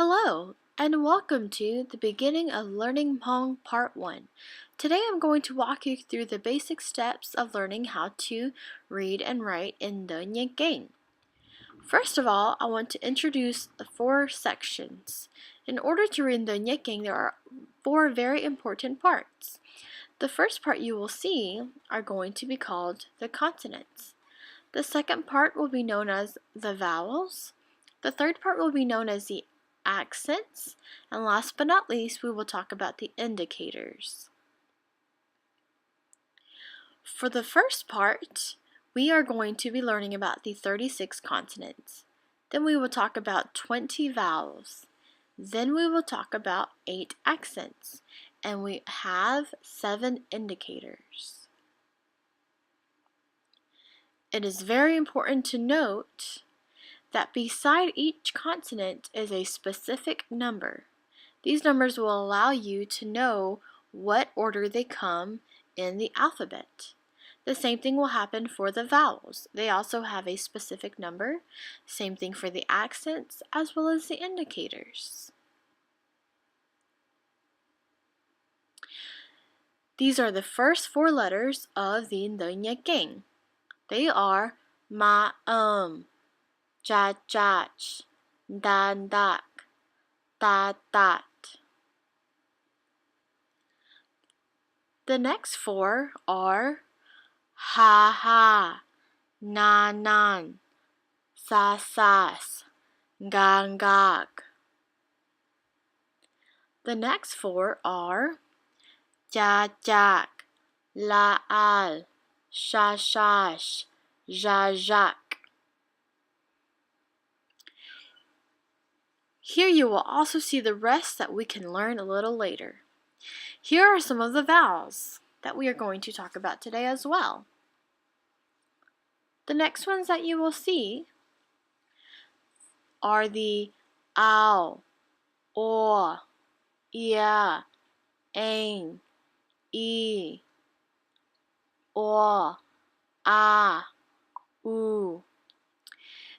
Hello, and welcome to the beginning of Learning Hmong Part 1. Today I'm going to walk you through the basic steps of learning how to read and write in Ntawv game. First of all, I want to introduce the 4 sections. In order to read Ntawv game, there are 4 very important parts. The first part you will see are going to be called the consonants. The second part will be known as the vowels. The third part will be known as the accents, and last but not least, we will talk about the indicators. For the first part, we are going to be learning about the 36 consonants. Then we will talk about 20 vowels. Then we will talk about 8 accents, and we have 7 indicators. It is very important to note that beside each consonant is a specific number. These numbers will allow you to know what order they come in the alphabet. The same thing will happen for the vowels. They also have a specific number. Same thing for the accents as well as the indicators. These are the first 4 letters of the Ntawv game. They are ma Chach, dan dak, tat tat. The next 4 are ha ha, na nan, sa sas, gang gag. The next 4 are ja jak, la al, sha shash, ja jak. Here you will also see the rest that we can learn a little later. Here are some of the vowels that we are going to talk about today as well. The next ones that you will see are the ow, or, ia, ang, e, or, ah, oo.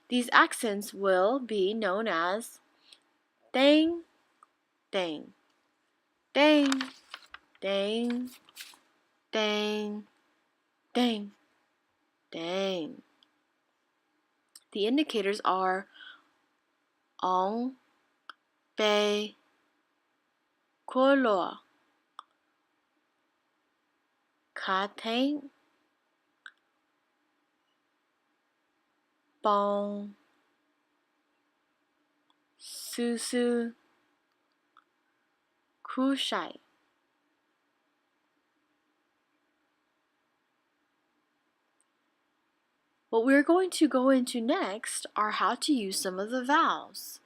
These accents will be known as dang, dang, dang, dang, dang, dang, dang. The indicators are ong, be, color, kateng, bong, susu, kushai. What we're going to go into next are how to use some of the vowels.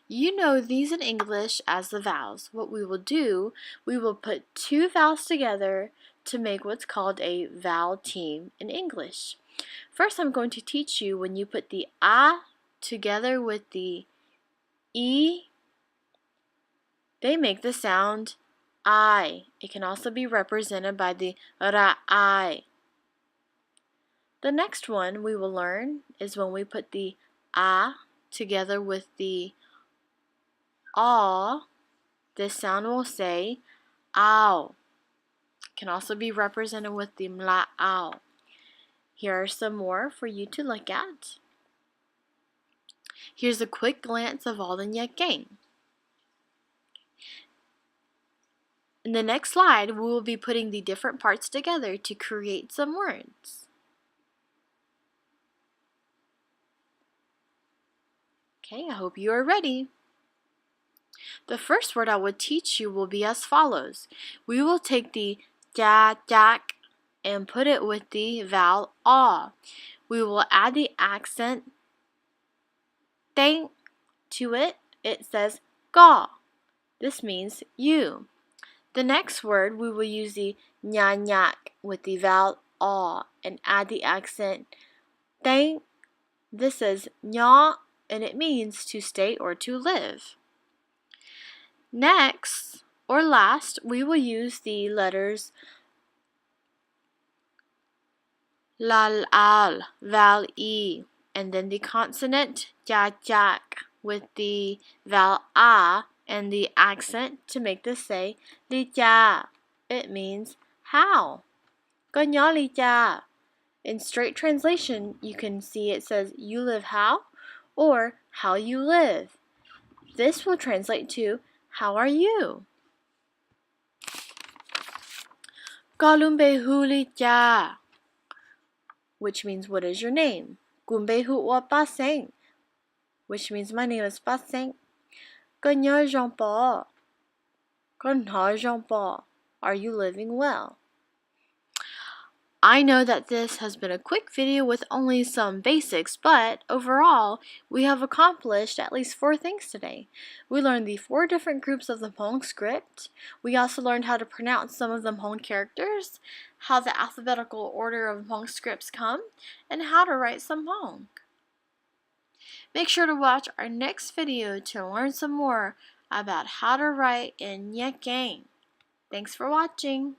You know these in English as the vowels. What we will do, we will put 2 vowels together to make what's called a vowel team in English. First, I'm going to teach you when you put the a together with the e, they make the sound I. It can also be represented by the ra-I. The next one we will learn is when we put the a together with the aw, this sound will say ow. It can also be represented with the mla-ow. Here are some more for you to look at. Here's a quick glance of all the Ntawv game. In the next slide, we will be putting the different parts together to create some words. Okay, I hope you are ready. The first word I will teach you will be as follows. We will take the ja, jak, and put it with the vowel aw. We will add the accent dang to it. It says ga. This means you. The next word we will use the nya nyak with the vowel aw and add the accent dang. This is nya and it means to stay or to live. Next, or last, we will use the letters lal al, vowel e, and then the consonant ja jak. with the vowel a and the accent to make this say Li cha. It means how. Con nhỏ li cha. In straight translation, you can see it says you live how or how you live. This will translate to how are you? Kalumbe hu li cha, which means what is your name? Gumbe hu wa pa seng, which means my name is Pa Seng. Con nhỏ Jean Paul. Con nhỏ Jean Paul. Are you living well? I know that this has been a quick video with only some basics, but overall, we have accomplished at least 4 things today. We learned the 4 different groups of the Hmong script. We also learned how to pronounce some of the Hmong characters, how the alphabetical order of Hmong scripts come, and how to write some Hmong. Make sure to watch our next video to learn some more about how to write in Nhạc Gang. Thanks for watching.